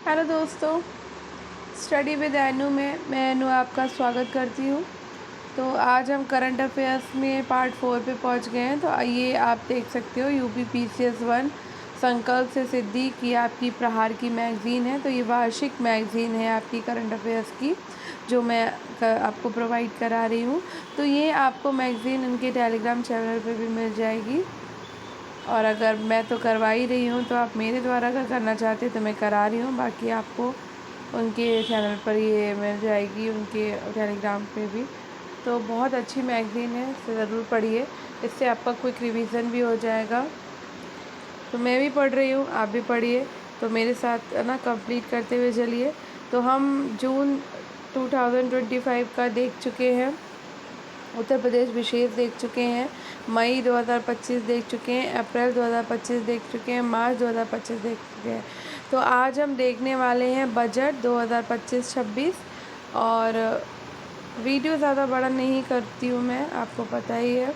Hello दोस्तों, study with एनु में मैं एनु आपका स्वागत करती हूँ। तो आज हम करंट अफेयर्स में पार्ट 4 पे पहुँच गए हैं। तो आइए आप देख सकते हो UPPCS 1 संकल्प से सिद्धि की आपकी प्रहार की मैगज़ीन है। तो ये वार्षिक मैगज़ीन है आपकी करंट अफेयर्स की, जो मैं आपको प्रोवाइड करा रही हूँ। तो ये आपको मैगज़ीन उनके टेलीग्राम चैनल पे भी मिल जाएगी, और अगर मैं तो करवा ही रही हूँ तो आप मेरे द्वारा अगर करना चाहते हैं तो मैं करा रही हूँ। बाकी आपको उनके चैनल पर ये मिल जाएगी, उनके टेलीग्राम पे भी। तो बहुत अच्छी मैगज़ीन है, इसे ज़रूर पढ़िए, इससे आपका क्विक रिवीजन भी हो जाएगा। तो मैं भी पढ़ रही हूँ, आप भी पढ़िए, तो मेरे साथ ना कंप्लीट करते हुए चलिए। तो हम जून 2025 का देख चुके हैं, उत्तर प्रदेश विशेष देख चुके हैं, मई 2025 देख चुके हैं, अप्रैल 2025 देख चुके हैं, मार्च 2025 देख चुके हैं। तो आज हम देखने वाले हैं बजट 2025-26। और वीडियो ज़्यादा बड़ा नहीं करती हूँ मैं, आपको पता ही है।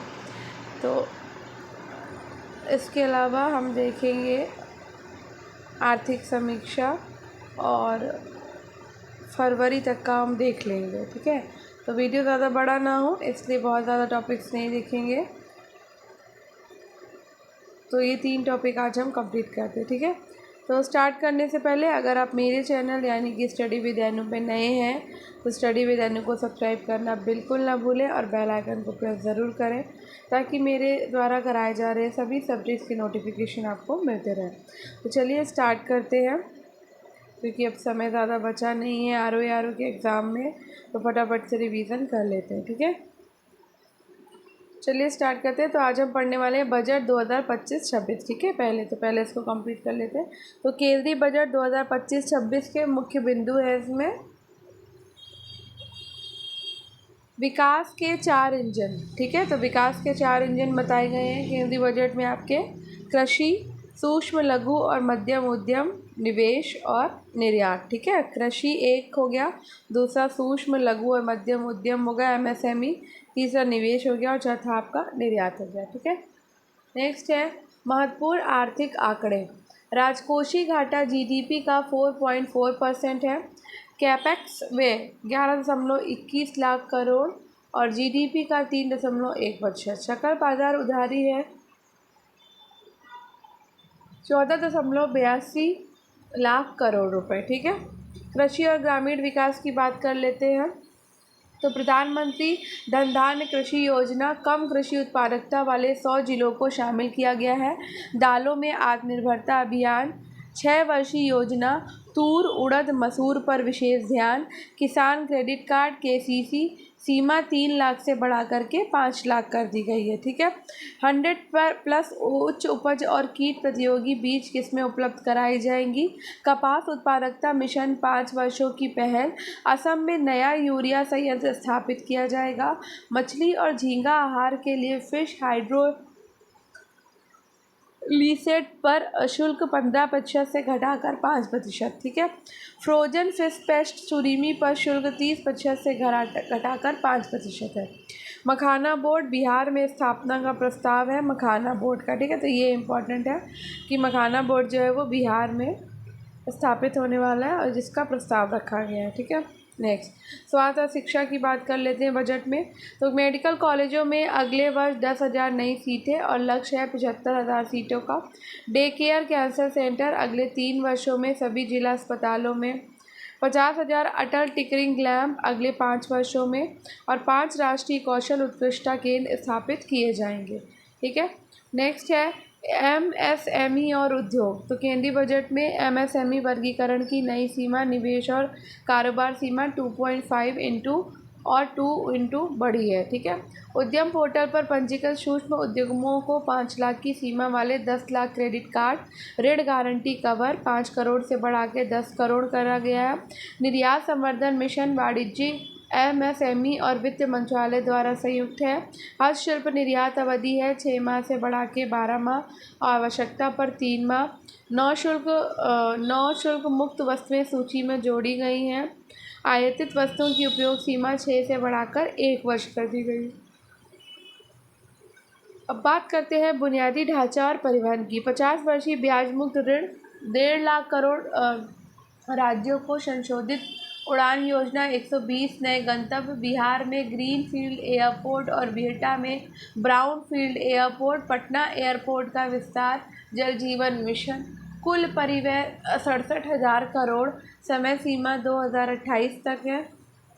तो इसके अलावा हम देखेंगे आर्थिक समीक्षा, और फरवरी तक का हम देख लेंगे, ठीक है। तो वीडियो ज़्यादा बड़ा ना हो, इसलिए बहुत ज़्यादा टॉपिक्स नहीं देखेंगे। तो ये 3 टॉपिक आज हम कंप्लीट करते हैं, ठीक है। तो स्टार्ट करने से पहले अगर आप मेरे चैनल यानी कि स्टडी विद एनु पे नए हैं तो स्टडी विद एनु को सब्सक्राइब करना बिल्कुल ना भूलें, और बेल आइकन को प्रेस ज़रूर करें, ताकि मेरे द्वारा कराए जा रहे सभी सब्जेक्ट्स की नोटिफिकेशन आपको मिलते रहें। तो चलिए स्टार्ट करते हैं, क्योंकि अब समय ज़्यादा बचा नहीं है आर के एग्ज़ाम में। तो फटाफट से रिवीजन कर लेते हैं, ठीक है। चलिए स्टार्ट करते हैं। तो आज हम पढ़ने वाले हैं बजट 2025-26, ठीक है। पहले इसको कंप्लीट कर लेते हैं। तो केंद्रीय बजट 2025-26 के मुख्य बिंदु है इसमें विकास के 4 इंजन, ठीक है। तो विकास के 4 इंजन बताए गए हैं केंद्रीय बजट में आपके: कृषि, सूक्ष्म लघु और मध्यम उद्यम, निवेश और निर्यात, ठीक है। कृषि एक हो गया, दूसरा सूक्ष्म लघु और मध्यम उद्यम हो गया MSME, तीसरा निवेश हो गया, और चौथा आपका निर्यात हो गया, ठीक है। नेक्स्ट है महत्वपूर्ण आर्थिक आंकड़े। राजकोषीय घाटा GDP का 4.4% है। कैपेक्स वे 11.21 लाख करोड़, और GDP का 3.1%। शकल बाजार उधारी है 14.82 लाख करोड़ रुपए, ठीक है। कृषि और ग्रामीण विकास की बात कर लेते हैं। तो प्रधानमंत्री धन धान्य कृषि योजना कम कृषि उत्पादकता वाले 100 जिलों को शामिल किया गया है। दालों में आत्मनिर्भरता अभियान 6 वर्षीय योजना, तूर उड़द मसूर पर विशेष ध्यान। किसान क्रेडिट कार्ड KCC सीमा 3 लाख से बढ़ा करके 5 लाख कर दी गई है, ठीक है। 100+ उच्च उपज और कीट प्रतियोगी बीज किस्में उपलब्ध कराई जाएंगी। कपास उत्पादकता मिशन 5 वर्षों की पहल। असम में नया यूरिया संयंत्र स्थापित किया जाएगा। मछली और झींगा आहार के लिए फिश हाइड्रो लीसेट पर शुल्क 15% से घटाकर 5%, ठीक है। फ्रोजन फिश पेस्ट सुरीमी पर शुल्क 30% से घटाकर 5% है। मखाना बोर्ड बिहार में स्थापना का प्रस्ताव है, मखाना बोर्ड का, ठीक है। तो ये इम्पोर्टेंट है कि मखाना बोर्ड जो है वो बिहार में स्थापित होने वाला है, और जिसका प्रस्ताव रखा गया है, ठीक है। नेक्स्ट, स्वास्थ्य और शिक्षा की बात कर लेते हैं बजट में। तो मेडिकल कॉलेजों में अगले वर्ष 10,000 नई सीटें, और लक्ष्य है 75,000 सीटों का। डे केयर कैंसर सेंटर अगले 3 वर्षों में सभी जिला अस्पतालों में। 50,000 अटल टिकरिंग लैम्प अगले 5 वर्षों में, और 5 राष्ट्रीय कौशल उत्कृष्टता केंद्र स्थापित किए जाएंगे, ठीक है। नेक्स्ट है MSME और उद्योग। तो केंद्रीय बजट में MSME वर्गीकरण की नई सीमा, निवेश और कारोबार सीमा 2.5 इंटू और 2 इंटू बढ़ी है, ठीक है। उद्यम पोर्टल पर पंजीकृत सूक्ष्म उद्यमों को 5 लाख की सीमा वाले 10 लाख क्रेडिट कार्ड ऋण गारंटी कवर 5 करोड़ से बढ़ा के 10 करोड़ करा गया है। निर्यात संवर्धन मिशन वाणिज्य MSME और वित्त मंत्रालय द्वारा संयुक्त है। हस्तशिल्प निर्यात अवधि है 6 माह से बढ़ा के 12 माह, आवश्यकता पर 3 माह। नौ शुल्क मुक्त वस्तुएं सूची में जोड़ी गई हैं। आयातित वस्तुओं की उपयोग सीमा 6 से बढ़ाकर 1 वर्ष कर दी गई। अब बात करते हैं बुनियादी ढांचा और परिवहन की। 50 वर्षीय ब्याज मुक्त ऋण 1.5 लाख करोड़ राज्यों को संशोधित उड़ान योजना 120 नए गंतव्य, बिहार में ग्रीन फील्ड एयरपोर्ट और बिहटा में brown field airport, Patna airport का विस्तार, जल जीवन मिशन। कुल परिव्यय 67,000 करोड़, समय सीमा 2028 तक है।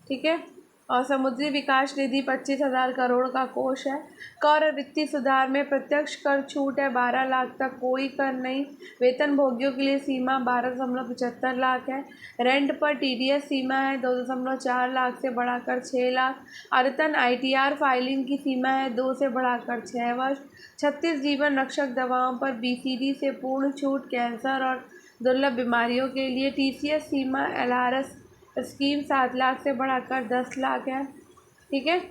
ठीक है। और समुद्री विकास निधि 25,000 करोड़ का कोष है। कर और वित्तीय सुधार में प्रत्यक्ष कर छूट है 12 लाख तक, कोई कर नहीं। वेतन भोगियों के लिए सीमा 12.75 लाख है। रेंट पर टीडीएस सीमा है 2.4 लाख से बढ़ाकर 6 लाख। अद्यतन आईटीआर फाइलिंग की सीमा है 2 से बढ़ाकर 6 वर्ष। 36 जीवन रक्षक दवाओं पर बीसीडी से पूर्ण छूट। कैंसर और दुर्लभ बीमारियों के लिए टीसीएस सीमा एलआरएस स्कीम 7 लाख से बढ़ाकर 10 लाख है। ठीक है।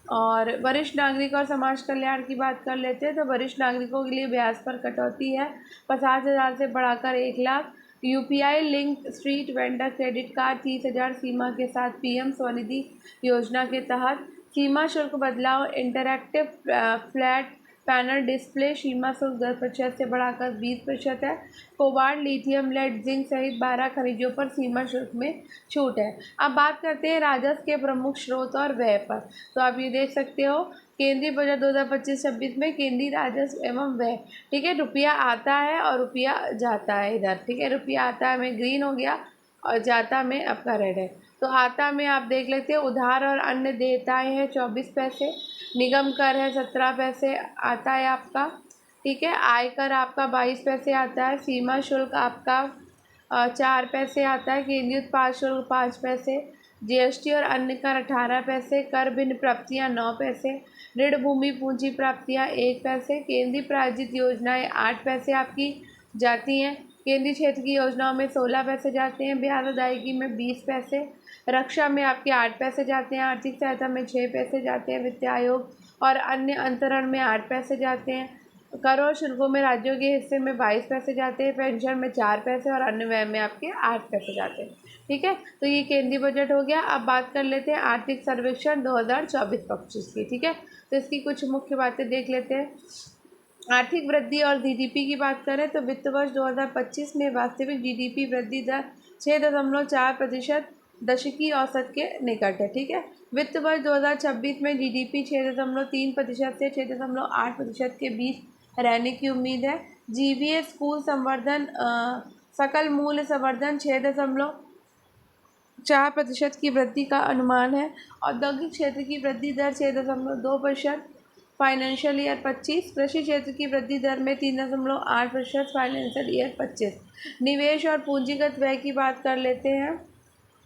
और वरिष्ठ नागरिक और समाज कल्याण की बात कर लेते हैं तो वरिष्ठ नागरिकों के लिए ब्याज पर कटौती है 50,000 से बढ़ाकर 1 lakh. UPI link street vendor credit card 30,000 सीमा के साथ पीएम स्वनिधि योजना के तहत। सीमा शुल्क बदलाव, इंटरैक्टिव फ्लैट पैनल डिस्प्ले सीमा शुल्क 10% से बढ़ाकर 20% है। कोबाल्ट, लिथियम, लेड, जिंक सहित 12 खनिजों पर सीमा शुल्क में छूट है। अब बात करते हैं राजस्व के प्रमुख स्रोत और व्यय पर। तो आप ये देख सकते हो केंद्रीय बजट 2025-26 में केंद्रीय राजस्व एवं व्यय। ठीक है। रुपया आता है और रुपया जाता है इधर। ठीक है। रुपया आता है में ग्रीन हो गया और जाता में आपका रेड है। तो आता में आप देख लेते हैं उधार और अन्य देयताएं हैं 24 पैसे, निगम कर है 17 पैसे आता है आपका। ठीक है। आयकर आपका 22 पैसे आता है। सीमा शुल्क आपका 4 पैसे आता है। केंद्रीय उत्पाद शुल्क 5 पैसे। जीएसटी और अन्य कर 18 पैसे। कर भिन्न प्राप्तियां 9 पैसे। ऋण भूमि पूंजी प्राप्तियां 1 पैसे। केंद्रीय प्रायोजित योजनाएं 8 पैसे आपकी जाती हैं। केंद्रीय क्षेत्र की योजनाओं में 16 पैसे जाते हैं। ब्याज अदायगी में 20 पैसे। रक्षा में आपके 8 पैसे जाते हैं। आर्थिक सहायता में 6 पैसे जाते हैं। वित्त आयोग और अन्य अंतरण में 8 पैसे जाते हैं। कर और शुल्कों में राज्यों के हिस्से में 22 पैसे जाते हैं। पेंशन में 4 पैसे और अन्य व्यय में आपके 8 पैसे जाते हैं। ठीक है। तो ये केंद्रीय बजट हो गया। अब बात कर लेते हैं आर्थिक सर्वेक्षण 2024-25 की। ठीक है। तो इसकी कुछ मुख्य बातें देख लेते हैं। आर्थिक वृद्धि और जीडीपी की बात करें तो वित्त वर्ष 2025 में वास्तविक जीडीपी वृद्धि दर 6.4% दशकीय औसत के निकट है। ठीक है। वित्त वर्ष 2026 में जीडीपी 6.3% से 6.8% के बीच रहने की उम्मीद है। जीवीए स्कूल संवर्धन सकल मूल्य संवर्धन 6.4% की वृद्धि का अनुमान है। औद्योगिक क्षेत्र की वृद्धि दर 6.2% फाइनेंशियल ईयर 25। कृषि क्षेत्र की वृद्धि दर में 3.8% फाइनेंशियल ईयर 25। निवेश और पूंजीगत व्यय की बात कर लेते हैं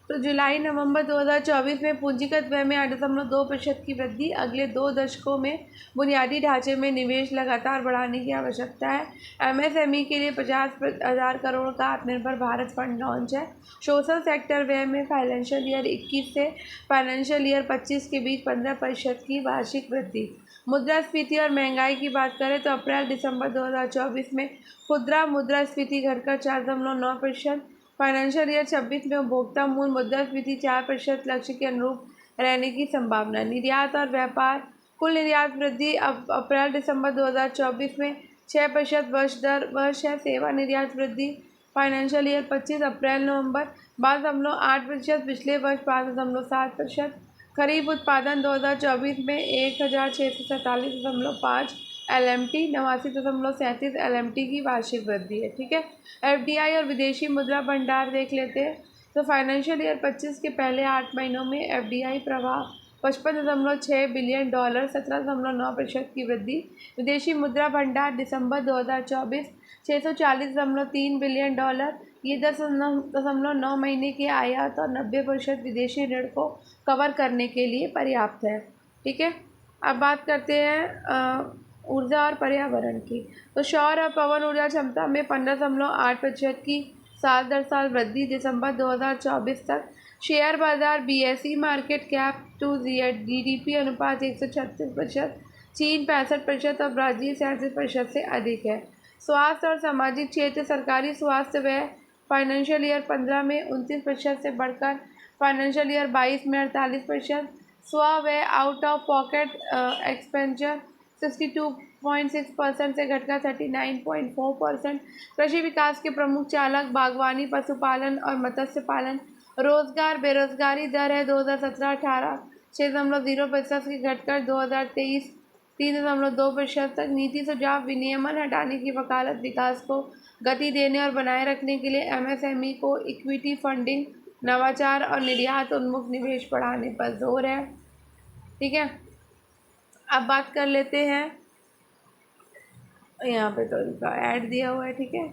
तो जुलाई नवंबर 2024 में पूंजीगत व्यय में 8.2% की वृद्धि। अगले 2 दशकों में बुनियादी ढांचे में निवेश लगातार बढ़ाने की आवश्यकता है। एमएसएमई के लिए 50,000 करोड़ का आत्मनिर्भर भारत फंड लॉन्च है। सोशल सेक्टर व्यय में फाइनेंशियल ईयर 21 से फाइनेंशियल ईयर 25 के बीच 15% की वार्षिक वृद्धि। मुद्रास्फीति और महंगाई की बात करें तो अप्रैल दिसंबर 2024 में खुदरा मुद्रास्फीति घटकर 4.9%। फाइनेंशियल ईयर 26 में उपभोक्ता मूल्य मुद्रास्फीति 4% लक्ष्य के अनुरूप रहने की संभावना। निर्यात और व्यापार कुल निर्यात वृद्धि अब अप्रैल दिसंबर 2024 में 6% वर्ष है। सेवा निर्यात वृद्धि फाइनेंशियल ईयर 25 अप्रैल नवंबर 5.8%, पिछले वर्ष 5.7%। खरीफ उत्पादन 2024 में 1,647.5 LMT 89.37 LMT की वार्षिक वृद्धि है। ठीक है। एफडीआई और विदेशी मुद्रा भंडार देख लेते हैं तो फाइनेंशियल ईयर 25 के पहले 8 महीनों में एफडीआई प्रवाह 55.6 बिलियन डॉलर 17.9% की वृद्धि। विदेशी मुद्रा भंडार दिसंबर 2024 640.3 बिलियन डॉलर, ये 10.9 महीने के आयात और 90% विदेशी ऋण को कवर करने के लिए पर्याप्त है। ठीक है। अब बात करते हैं ऊर्जा और पर्यावरण की तो सौर और पवन ऊर्जा क्षमता में 15.8% की साल दर साल वृद्धि दिसंबर 2024 तक। शेयर बाजार BSE market cap to GDP अनुपात 136%, चीन 65% और ब्राज़ील 37% से अधिक है। स्वास्थ्य और सामाजिक क्षेत्र सरकारी स्वास्थ्य व्यय फाइनेंशियल ईयर 15 में 29% से बढ़कर फाइनेंशियल ईयर 22 में 48%। स्व व्यय आउट ऑफ पॉकेट एक्सपेंडिचर 6.6% से घटकर 39.4%। कृषि विकास के प्रमुख चालक बागवानी, पशुपालन और मत्स्य पालन। रोजगार बेरोजगारी दर है 2017-18 6.0% की घटकर 2023 3.2% तक। नीति सुझाव विनियमन हटाने की वकालत विकास को गति देने और बनाए रखने के लिए एमएसएमई को इक्विटी फंडिंग, नवाचार और निर्यात उन्मुख निवेश बढ़ाने पर जोर है। ठीक है, अब बात कर लेते हैं, यहाँ पे तो इनका ऐड दिया हुआ है। ठीक है,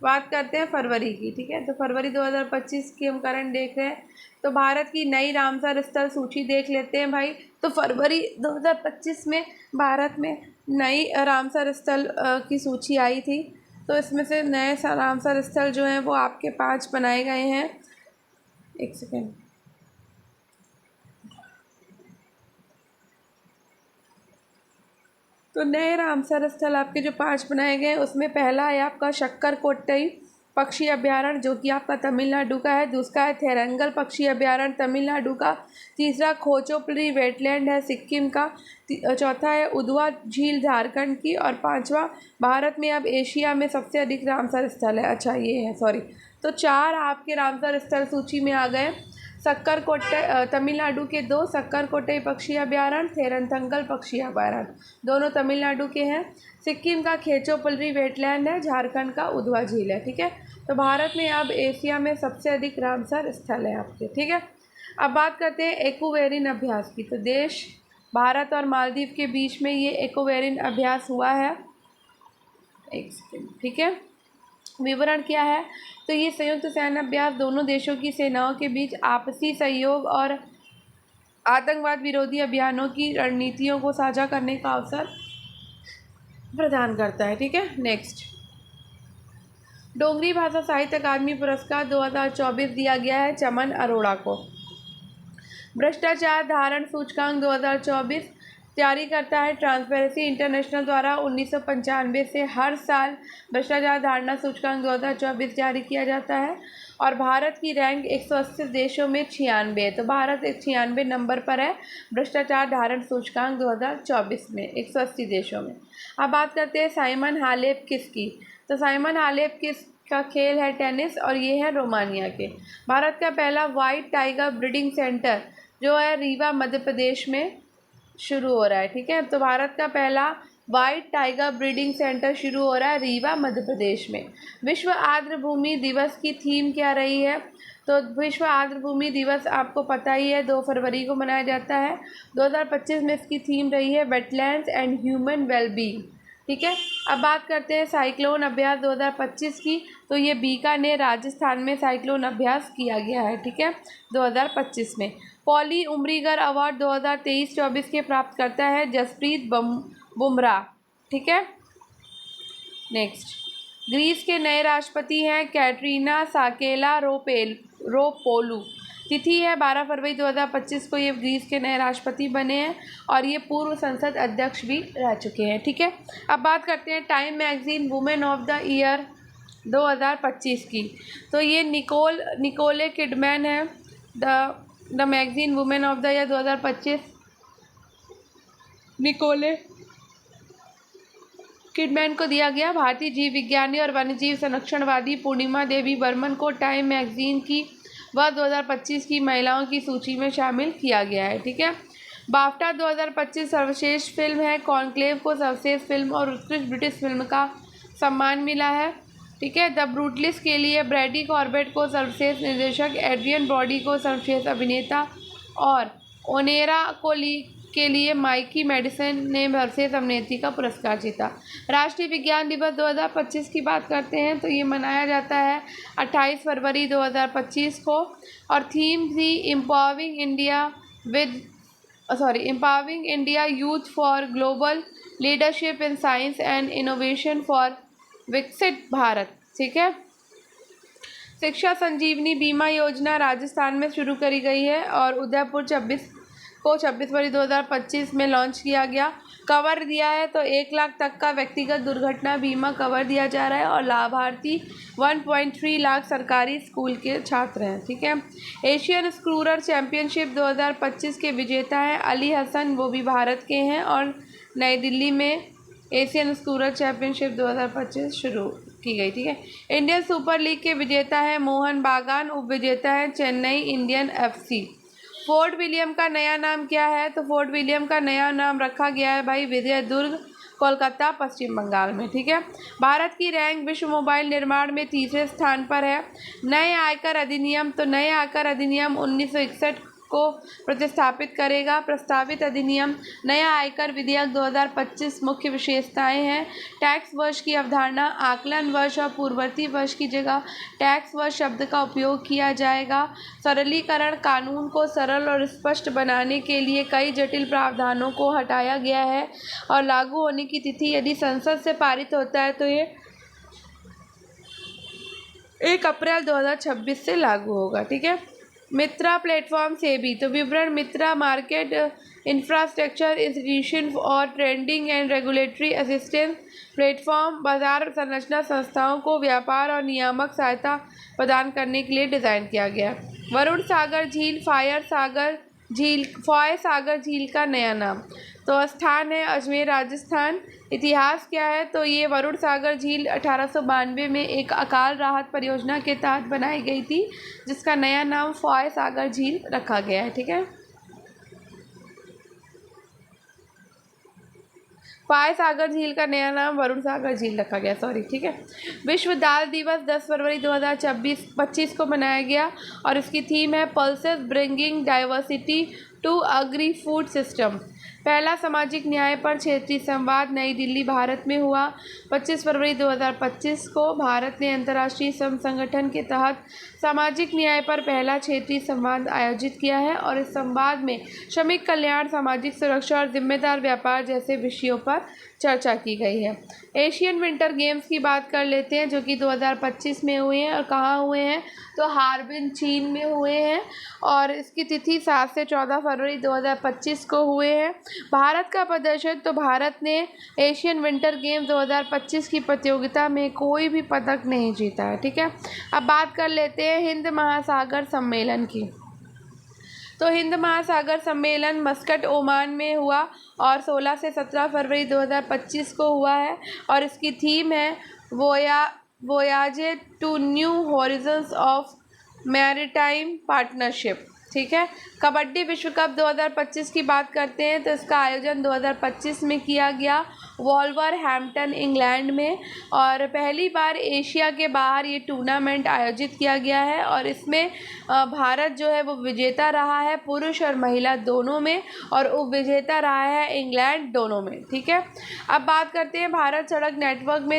बात करते हैं फरवरी की। ठीक है, तो फरवरी 2025 की हम करंट देख रहे हैं। तो भारत की नई रामसर स्थल सूची देख लेते हैं भाई। तो फरवरी 2025 में भारत में नई रामसर स्थल की सूची आई थी। तो इसमें से नए रामसर स्थल जो हैं वो आपके 5 बनाए गए हैं। एक सेकेंड, तो नए रामसर स्थल आपके जो 5 बनाए गए उसमें पहला है आपका शक्करकोटई पक्षी अभ्यारण्य, जो कि आपका तमिलनाडु का है। दूसरा है थेरंगल पक्षी अभ्यारण्य, तमिलनाडु का। तीसरा खोचोपली वेटलैंड है, सिक्किम का। चौथा है उदुआ झील, झारखंड की। और 5वां भारत में अब एशिया में सबसे अधिक रामसर स्थल है। अच्छा, ये है, सॉरी। तो 4 आपके रामसर स्थल सूची में आ गए। सक्करकोटई तमिलनाडु के 2 सक्करकोटई पक्षी अभ्यारण्य, थेरंथंगल पक्षी अभ्यारण्य दोनों तमिलनाडु के हैं। सिक्किम का खेचोपल्ली वेटलैंड है, झारखंड का उधवा झील है। ठीक है, तो भारत में अब एशिया में सबसे अधिक रामसर स्थल है आपके। ठीक है, अब बात करते हैं एक्वेरियन अभ्यास की। तो देश भारत और मालदीव के बीच में ये एक्वेरियन अभ्यास हुआ है। एक सेकेंड, ठीक है, विवरण क्या है। तो ये संयुक्त सैन्य अभ्यास दोनों देशों की सेनाओं के बीच आपसी सहयोग और आतंकवाद विरोधी अभियानों की रणनीतियों को साझा करने का अवसर प्रदान करता है। ठीक है, नेक्स्ट, डोगरी भाषा साहित्य अकादमी पुरस्कार 2024 दिया गया है चमन अरोड़ा को। भ्रष्टाचार धारण सूचकांक 2024 जारी करता है ट्रांसपेरेंसी इंटरनेशनल द्वारा। 1995 से हर साल भ्रष्टाचार धारणा सूचकांक 2024 जारी किया जाता है और भारत की रैंक 180 देशों में 96 है। तो भारत 96 नंबर पर है भ्रष्टाचार धारण सूचकांक 2024 में 180 देशों में। अब बात करते हैं साइमन हालेप किसकी। तो साइमन हालेप का खेल है टेनिस और ये है रोमानिया के। भारत का पहला वाइट टाइगर ब्रीडिंग सेंटर जो है रीवा मध्य प्रदेश में शुरू हो रहा है। ठीक है, तो भारत का पहला वाइट टाइगर ब्रीडिंग सेंटर शुरू हो रहा है रीवा मध्य प्रदेश में। विश्व आर्द्र भूमि दिवस की थीम क्या रही है। तो विश्व आर्द्र भूमि दिवस आपको पता ही है 2 फरवरी को मनाया जाता है। 2025 में इसकी थीम रही है वेटलैंड्स एंड ह्यूमन वेलबींग। ठीक है, अब बात करते हैं साइक्लोन अभ्यास 2025 की। तो ये बीकानेर राजस्थान में साइक्लोन अभ्यास किया गया है। ठीक है, 2025 में। पॉली उमरीगर अवार्ड 2023-24 के प्राप्त करता है जसप्रीत बुमराह। ठीक है, नेक्स्ट, ग्रीस के नए राष्ट्रपति हैं कैटरीना साकेला रोपोलू। तिथि है 12 फरवरी 2025 को ये ग्रीस के नए राष्ट्रपति बने हैं और ये पूर्व संसद अध्यक्ष भी रह चुके हैं। ठीक है, अब बात करते हैं Time magazine women of the year 2025 की। तो ये निकोले किडमैन है the magazine women of the year 2025। Nicole Kidman को दिया गया। भारतीय जीव विज्ञानी और वन्यजीव संरक्षणवादी पूर्णिमा देवी बर्मन को टाइम मैगजीन की वर्ष 2025 की महिलाओं की सूची में शामिल किया गया है। ठीक है, बाफ्टा 2025 सर्वश्रेष्ठ फिल्म है। कॉन्क्लेव को सर्वश्रेष्ठ फिल्म और उत्कृष्ट ब्रिटिश फिल्म का सम्मान मिला है। ठीक है, द ब्रूटलिस्ट के लिए ब्रैडी कॉर्बेट को सर्वश्रेष्ठ निर्देशक, एड्रियन ब्रॉडी को सर्वश्रेष्ठ अभिनेता और ओनेरा के लिए माइकी मेडिसन ने सर्वश्रेष्ठ अभिनेत्री का पुरस्कार जीता। राष्ट्रीय विज्ञान दिवस 2025 की बात करते हैं तो ये मनाया जाता है 28 फरवरी 2025 को और थीम थी empowering India youth for global leadership in science and innovation for विकसित भारत। ठीक है, शिक्षा संजीवनी बीमा योजना राजस्थान में शुरू करी गई है और उदयपुर 26 फरवरी 2025 में लॉन्च किया गया। कवर दिया है तो 1 लाख तक का व्यक्तिगत दुर्घटना बीमा कवर दिया जा रहा है और लाभार्थी 1.3 लाख सरकारी स्कूल के छात्र हैं। ठीक है, एशियन स्क्रूरर चैम्पियनशिप 2025 के विजेता हैं अली हसन, वो भी भारत के हैं और नई दिल्ली में एशियन स्कूलर चैंपियनशिप 2025 शुरू की गई। ठीक है। इंडियन सुपर लीग के विजेता है मोहन बागान, उप विजेता है Chennai Indian FC। Fort William का नया नाम क्या है? तो फोर्ट विलियम का नया नाम रखा गया है भाई विजय दुर्ग, कोलकाता, पश्चिम बंगाल में। ठीक है। भारत की रैंक विश्व मोबाइल निर्माण में तीसरे स्थान पर है। नए आयकर अधिनियम, तो नए आयकर अधिनियम 1961 को प्रतिस्थापित करेगा। प्रस्तावित अधिनियम नया आयकर विधेयक 2025 मुख्य विशेषताएं हैं। टैक्स वर्ष की अवधारणा आकलन वर्ष और पूर्ववर्ती वर्ष की जगह टैक्स वर्ष शब्द का उपयोग किया जाएगा। सरलीकरण, कानून को सरल और स्पष्ट बनाने के लिए कई जटिल प्रावधानों को हटाया गया है और लागू होने की तिथि यदि संसद से पारित होता है तो ये 1 अप्रैल 2026 से लागू होगा। ठीक है। मित्रा प्लेटफॉर्म से भी, तो विवरण मित्रा मार्केट इंफ्रास्ट्रक्चर इंस्टीट्यूशन और trading and regulatory assistance platform बाजार संरचना संस्थाओं को व्यापार और नियामक सहायता प्रदान करने के लिए डिज़ाइन किया गया। वरुण सागर झील फॉय सागर झील का नया नाम, तो स्थान है अजमेर राजस्थान। इतिहास क्या है? तो ये वरुण सागर झील 1892 में एक अकाल राहत परियोजना के तहत बनाई गई थी जिसका नया नाम फॉय सागर झील रखा गया है। ठीक है। फॉय सागर झील का नया नाम वरुण सागर झील रखा गया, सॉरी। ठीक है। विश्व दाल दिवस 10 फरवरी 2025 को मनाया गया और इसकी थीम है pulses bringing diversity to agri food system. पहला सामाजिक न्याय पर क्षेत्रीय संवाद नई दिल्ली भारत में हुआ 25 फरवरी 2025 को। भारत ने अंतर्राष्ट्रीय श्रम संगठन के तहत सामाजिक न्याय पर पहला क्षेत्रीय संवाद आयोजित किया है और इस संवाद में श्रमिक कल्याण, सामाजिक सुरक्षा और जिम्मेदार व्यापार जैसे विषयों पर चर्चा की गई है। एशियन विंटर गेम्स की बात कर लेते हैं जो कि 2025 में हुए हैं और कहाँ हुए हैं? तो हार्बिन चीन में हुए हैं और इसकी तिथि 7 से 14 फरवरी 2025 को हुए हैं। भारत का प्रदर्शन, तो भारत ने एशियन विंटर गेम 2025 की प्रतियोगिता में कोई भी पदक नहीं जीता है। ठीक है। अब बात कर लेते हैं हिंद महासागर सम्मेलन की। तो हिंद महासागर सम्मेलन मस्कट ओमान में हुआ और 16 से 17 फरवरी 2025 को हुआ है और इसकी थीम है voyage to new horizons of maritime partnership. ठीक है। कबड्डी विश्व कप 2025 की बात करते हैं तो इसका आयोजन 2025 में किया गया वॉल्वरहैम्पटन इंग्लैंड में और पहली बार एशिया के बाहर ये टूर्नामेंट आयोजित किया गया है और इसमें भारत जो है वो विजेता रहा है पुरुष और महिला दोनों में और उप विजेता रहा है इंग्लैंड दोनों में। ठीक है। अब बात करते हैं भारत सड़क नेटवर्क में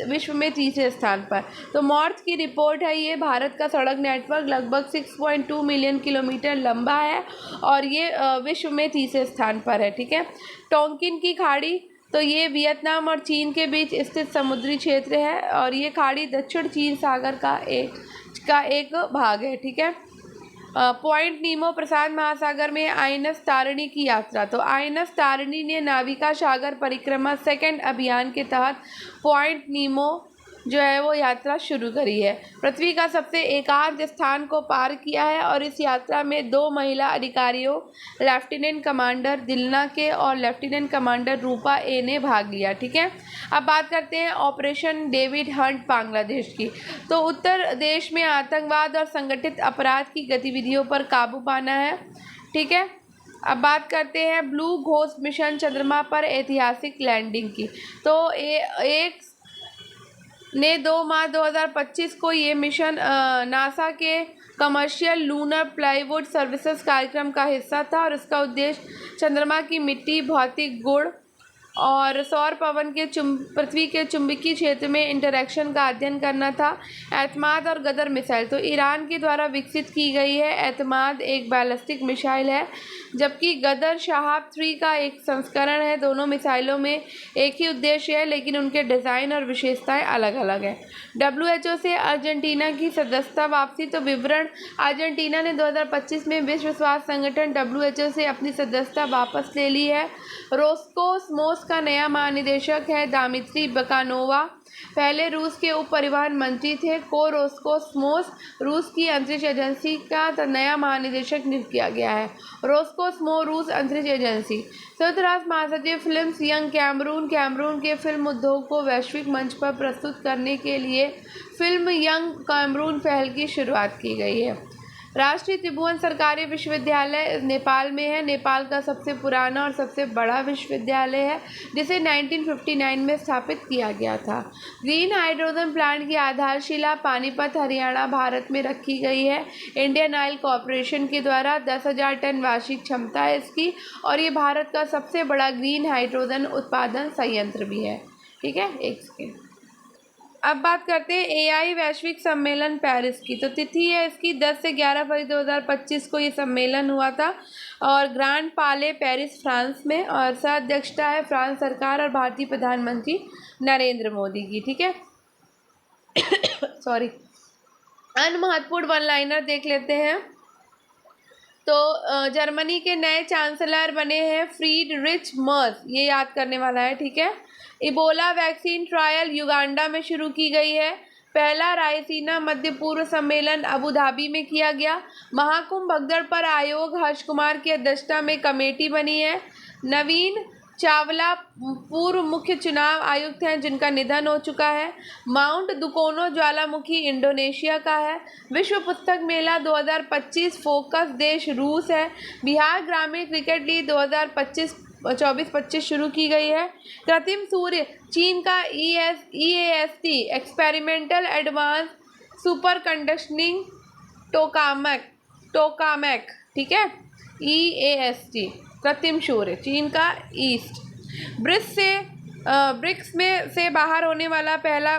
विश्व में तीसरे स्थान पर। तो मॉर्थ की रिपोर्ट है ये। भारत का सड़क नेटवर्क लगभग 6.2 मिलियन किलोमीटर लंबा है और ये विश्व में तीसरे स्थान पर है। ठीक है। टोंकिन की खाड़ी, तो ये वियतनाम और चीन के बीच स्थित समुद्री क्षेत्र है और ये खाड़ी दक्षिण चीन सागर का एक भाग है। ठीक है। पॉइंट नीमो प्रशांत महासागर में आइनस तारिणी की यात्रा, तो आइनस तारिणी ने नाविका सागर परिक्रमा सेकंड अभियान के तहत पॉइंट नीमो जो है वो यात्रा शुरू करी है। पृथ्वी का सबसे एकांत स्थान को पार किया है और इस यात्रा में 2 महिला अधिकारियों लेफ्टिनेंट कमांडर दिलना के और लेफ्टिनेंट कमांडर रूपा ए ने भाग लिया। ठीक है। अब बात करते हैं ऑपरेशन डेविड हंट बांग्लादेश की। तो उत्तर देश में आतंकवाद और संगठित अपराध की गतिविधियों पर काबू पाना है। ठीक है। अब बात करते हैं ब्लू घोस्ट मिशन चंद्रमा पर ऐतिहासिक लैंडिंग की। तो एक ने 2 मार्च 2025 को ये मिशन नासा के कमर्शियल लूनर प्लाईवुड सर्विसेज कार्यक्रम का हिस्सा था और इसका उद्देश्य चंद्रमा की मिट्टी, भौतिक गुण और सौर पवन के पृथ्वी के चुंबकीय क्षेत्र में इंटरैक्शन का अध्ययन करना था। एतमाद और गदर मिसाइल, तो ईरान के द्वारा विकसित की गई है। एतमाद एक बैलिस्टिक मिसाइल है जबकि गदर शहाब 3 का एक संस्करण है। दोनों मिसाइलों में एक ही उद्देश्य है लेकिन उनके डिज़ाइन और विशेषताएं अलग अलग हैं। WHO से अर्जेंटीना की सदस्यता वापसी, तो विवरण अर्जेंटीना ने 2025 में विश्व स्वास्थ्य संगठन WHO से अपनी सदस्यता वापस ले ली है। रोस्कोसमोस का नया महानिदेशक है दामित्री बकानोवा। पहले रूस के उप परिवहन मंत्री थे। रोस्कोसमोस रूस की अंतरिक्ष एजेंसी का नया महानिदेशक नियुक्त किया गया है। रोस्कोसमो रूस अंतरिक्ष एजेंसी। संयुक्त राष्ट्र महासचिव फिल्म्स यंग कैमरून के फिल्म उद्योग को वैश्विक मंच पर प्रस्तुत करने के लिए फिल्म यंग कैमरून पहल की शुरुआत की गई है। राष्ट्रीय त्रिभुवन सरकारी विश्वविद्यालय नेपाल में है। नेपाल का सबसे पुराना और सबसे बड़ा विश्वविद्यालय है, जिसे 1959 में स्थापित किया गया था। ग्रीन हाइड्रोजन प्लांट की आधारशिला पानीपत, हरियाणा, भारत में रखी गई है। इंडियन ऑयल कॉरपोरेशन के द्वारा 10,000 टन वार्षिक क्षमता है इसकी, और ये भारत का सबसे बड़ा ग्रीन हाइड्रोजन उत्पादन संयंत्र भी है। ठीक है, एक सेकेंड। अब बात करते हैं एआई वैश्विक सम्मेलन पेरिस की। तो तिथि है इसकी 10 से 11 फरवरी 2025 को ये सम्मेलन हुआ था, और ग्रांड पाले पेरिस फ्रांस में, और सह अध्यक्षता है फ्रांस सरकार और भारतीय प्रधानमंत्री नरेंद्र मोदी की। ठीक है, सॉरी। अन्य महत्वपूर्ण वन लाइनर देख लेते हैं। तो जर्मनी के नए चांसलर बने हैं फ्रीडरिच मर्ज, ये याद करने वाला है। ठीक है, इबोला वैक्सीन ट्रायल युगांडा में शुरू की गई है। पहला रायसीना मध्य पूर्व सम्मेलन अबू धाबी में किया गया। महाकुंभ भगदड़ पर आयोग हर्ष कुमार की अध्यक्षता में कमेटी बनी है। नवीन चावला पूर्व मुख्य चुनाव आयुक्त हैं जिनका निधन हो चुका है। माउंट दुकोनो ज्वालामुखी इंडोनेशिया का है। विश्व पुस्तक मेला 2025 फोकस देश रूस है। बिहार ग्रामीण क्रिकेट लीग 2024-25 शुरू की गई है। कृत्रिम सूर्य चीन का EAST experimental advance super conducting tokamak. ठीक है, EAST कृत्रिम सूर्य चीन का ईस्ट। ब्रिक्स में से बाहर होने वाला पहला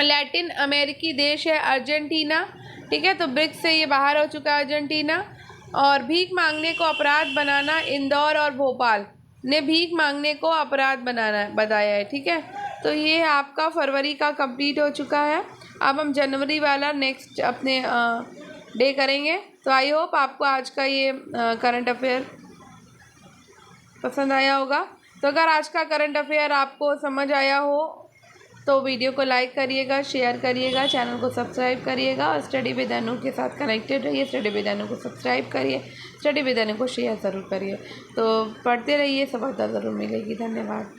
लैटिन अमेरिकी देश है अर्जेंटीना। ठीक है, तो ब्रिक्स से ये बाहर हो चुका है अर्जेंटीना। और भीख मांगने को अपराध बनाना, इंदौर और भोपाल ने भीख मांगने को अपराध बताया है। ठीक है, तो ये आपका फरवरी का कंप्लीट हो चुका है। अब हम जनवरी वाला नेक्स्ट अपने डे करेंगे। तो आई होप आपको आज का ये करंट अफेयर पसंद आया होगा। तो अगर आज का करंट अफेयर आपको समझ आया हो तो वीडियो को लाइक करिएगा, शेयर करिएगा, चैनल को सब्सक्राइब करिएगा, और स्टडी विद अनु के साथ कनेक्टेड रहिए। स्टडी विद अनु को सब्सक्राइब करिए, स्टडी विद अनु को शेयर ज़रूर करिए। तो पढ़ते रहिए, सफलता ज़रूर मिलेगी। धन्यवाद।